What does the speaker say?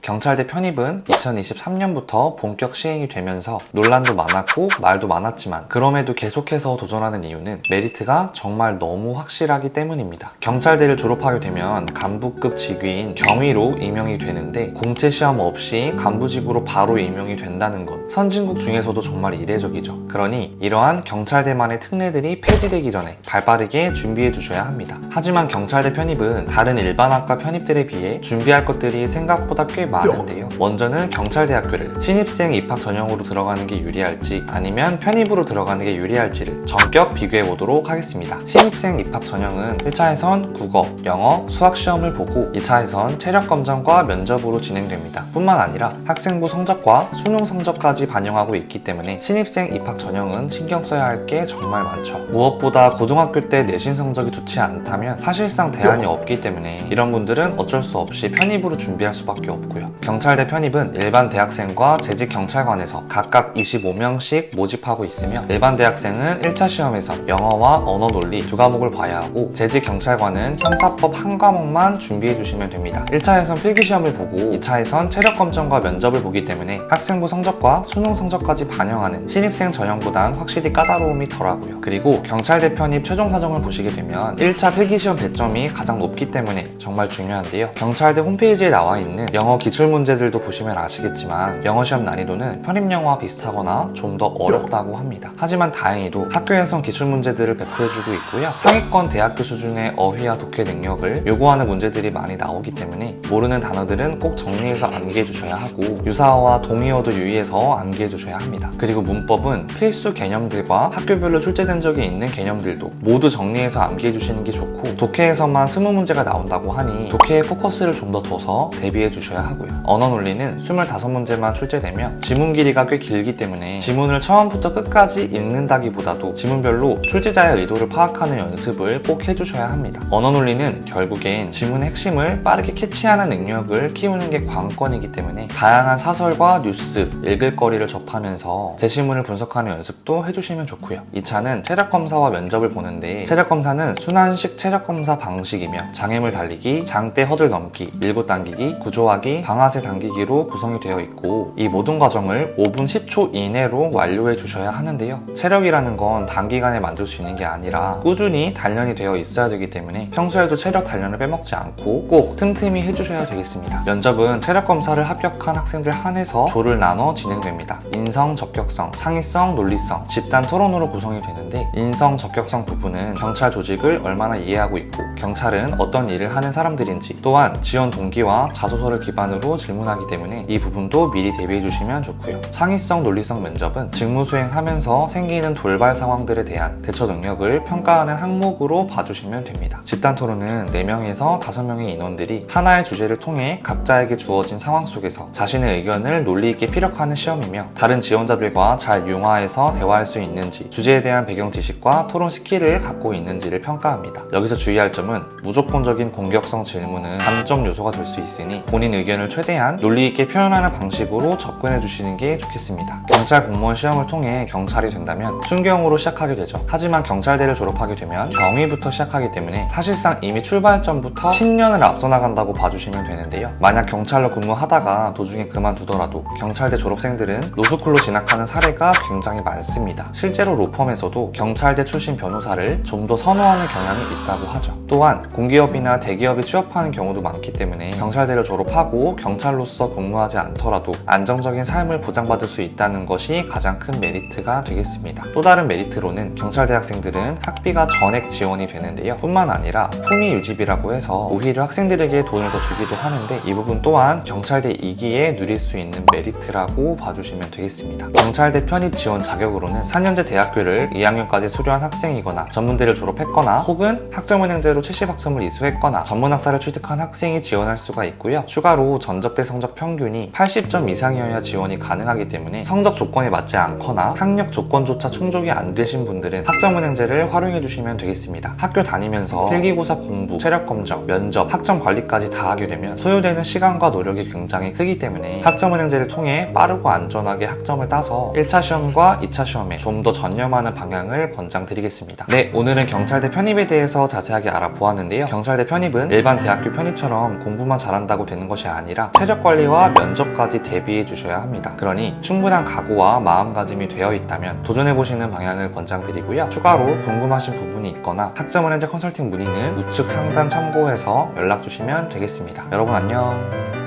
경찰대 편입은 2023년부터 본격 시행이 되면서 논란도 많았고 말도 많았지만 그럼에도 계속해서 도전하는 이유는 메리트가 정말 너무 확실하기 때문입니다. 경찰대를 졸업하게 되면 간부급 직위인 경위로 임용이 되는데 공채 시험 없이 간부직으로 바로 임용이 된다는 건 선진국 중에서도 정말 이례적이죠. 그러니 이러한 경찰대만의 특례들이 폐지되기 전에 발빠르게 준비해 주셔야 합니다. 하지만 경찰대 편입은 다른 일반 학과 편입들에 비해 준비할 것들이 생각보다 꽤 많은데요. 먼저는 경찰대학교를 신입생 입학 전형으로 들어가는 게 유리할지 아니면 편입으로 들어가는 게 유리할지를 전격 비교해 보도록 하겠습니다. 신입생 입학 전형은 1차에선 국어, 영어, 수학 시험을 보고 2차에선 체력 검정과 면접으로 진행됩니다. 뿐만 아니라 학생부 성적과 수능 성적까지 반영하고 있기 때문에 신입생 입학 전형은 신경 써야 할 게 정말 많죠. 무엇보다 고등학교 때 내신 성적이 좋지 않다면 사실상 대안이 없기 때문에 이런 분들은 어쩔 수 없이 편입으로 준비할 수밖에 없고요. 경찰대 편입은 일반 대학생과 재직 경찰관에서 각각 25명씩 모집하고 있으며 일반 대학생은 1차 시험에서 영어와 언어 논리 2과목을 봐야 하고 재직 경찰관은 형사법 1과목만 준비해 주시면 됩니다. 1차에선 필기시험을 보고 2차에선 체력 검정과 면접을 보기 때문에 학생부 성적과 수능 성적까지 반영하는 신입생 전형보단 확실히 까다로움이 덜하고요. 그리고 경찰대 편입 최종 사정을 보시게 되면 1차 필기시험 배점이 가장 높기 때문에 정말 중요한데요. 경찰대 홈페이지에 나와 있는 영어 기출문제들도 보시면 아시겠지만 영어 시험 난이도는 편입영어와 비슷하거나 좀 더 어렵다고 합니다. 하지만 다행히도 학교에선 기출문제들을 배포해주고 있고요. 상위권 대학교 수준의 어휘와 독해 능력을 요구하는 문제들이 많이 나오기 때문에 모르는 단어들은 꼭 정리해서 암기해 주셔야 하고 유사어와 동의어도 유의해서 암기해 주셔야 합니다. 그리고 문법은 필수 개념들과 학교별로 출제된 적이 있는 개념들도 모두 정리해서 암기해 주시는 게 좋고 독해에서만 20문제가 나온다고 하니 독해에 포커스를 좀 더 둬서 대비해 주셔야 하고요. 언어 논리는 25문제만 출제되며 지문 길이가 꽤 길기 때문에 지문을 처음부터 끝까지 읽는다기보다도 지문별로 출제자의 의도를 파악하는 연습을 꼭 해주셔야 합니다. 언어 논리는 결국엔 지문의 핵심을 빠르게 캐치하는 능력을 키우는 게 관건이기 때문에 다양한 사설과 뉴스, 읽을 거리를 접하면서 제시문을 분석하는 연습도 해주시면 좋고요. 2차는 체력검사와 면접을 보는데 체력검사는 순환식 체력검사 방식이며 장애물 달리기, 장대 허들 넘기, 밀고 당기기, 구조하기, 방아쇠 당기기로 구성이 되어 있고 이 모든 과정을 5분 10초 이내로 완료해 주셔야 하는데요. 체력이라는 건 단기간에 만들 수 있는 게 아니라 꾸준히 단련이 되어 있어야 되기 때문에 평소에도 체력 단련을 빼먹지 않고 꼭 틈틈이 해주셔야 되겠습니다. 면접은 체력 검사를 합격한 학생들 한해서 조를 나눠 진행됩니다. 인성, 적격성, 창의성, 논리성, 집단 토론으로 구성이 되는데 인성, 적격성 부분은 경찰 조직을 얼마나 이해하고 있고 경찰은 어떤 일을 하는 사람들인지 또한 지원 동기와 자소서를 기반으로 질문하기 때문에 이 부분도 미리 대비해 주시면 좋고요. 창의성, 논리성 면접은 직무 수행하면서 생기는 돌발 상황들에 대한 대처 능력을 평가하는 항목으로 봐주시면 됩니다. 집단 토론은 4명에서 5명의 인원들이 하나의 주제를 통해 각자에게 주어진 상황 속에서 자신의 의견을 논리 있게 피력하는 시험이며 다른 지원자들과 잘 융화해서 대화할 수 있는지 주제에 대한 배경 지식과 토론 스킬을 갖고 있는지를 평가합니다. 여기서 주의할 점은 무조건적인 공격성 질문은 단점 요소가 될 수 있으니 본인 의견을 최대한 논리 있게 표현하는 방식으로 접근해 주시는 게 좋겠습니다. 경찰 공무원 시험을 통해 경찰이 된다면 순경으로 시작하게 되죠. 하지만 경찰대를 졸업하게 되면 경위부터 시작하기 때문에 사실상 이미 출발점부터 10년을 앞서 나간다고 봐주시면 되는데요. 만약 경찰로 근무하다가 도중에 그만두더라도 경찰대 졸업생들은 로스쿨로 진학하는 사례가 굉장히 많습니다. 실제로 로펌에서도 경찰대 출신 변호사를 좀 더 선호하는 경향이 있다고 하죠. 또한 공기업이나 대기업에 취업하는 경우도 많기 때문에 경찰대를 졸업하고 경찰로서 근무하지 않더라도 안정적인 삶을 보장받을 수 있다는 것이 가장 큰 메리트가 되겠습니다. 또 다른 메리트로는 경찰대 학생들은 학비가 전액 지원이 되는데요. 뿐만 아니라 품위 유지비라고 해서 오히려 학생들에게 돈을 더 주기도 하는데 이 부분 또한 경찰대 2기에 누릴 수 있는 메리트라고 봐주시면 되겠습니다. 경찰대 편입 지원 자격으로는 4년제 대학교를 2학년까지 수료한 학생이거나 전문대를 졸업했거나 혹은 학점은행제로 70학점을 이수했거나 전문학사를 취득한 학생이 지원할 수가 있고요. 추가로 전적대 성적 평균이 80점 이상이어야 지원이 가능하기 때문에 성적 조건에 맞지 않거나 학력 조건조차 충족이 안 되신 분들은 학점은행제를 활용해 주시면 되겠습니다. 학교 다니면서 필기고사 공부, 체력검정, 면접, 학점 관리까지 다 하게 되면 소요되는 시간과 노력이 굉장히 크기 때문에 학점은행제를 통해 빠르고 안전하게 학점을 따서 1차 시험과 2차 시험에 좀 더 전념하는 방향을 권장드리겠습니다. 네, 오늘은 경찰대 편입에 대해서 자세하게 알아보았는데요. 경찰대 편입은 일반 대학교 편입처럼 공부만 잘한다고 되는 것이 아니라 아니라 체력 관리와 면접까지 대비해 주셔야 합니다. 그러니 충분한 각오와 마음가짐이 되어 있다면 도전해보시는 방향을 권장드리고요. 추가로 궁금하신 부분이 있거나 학점은행제 컨설팅 문의는 우측 상단 참고해서 연락 주시면 되겠습니다. 여러분 안녕.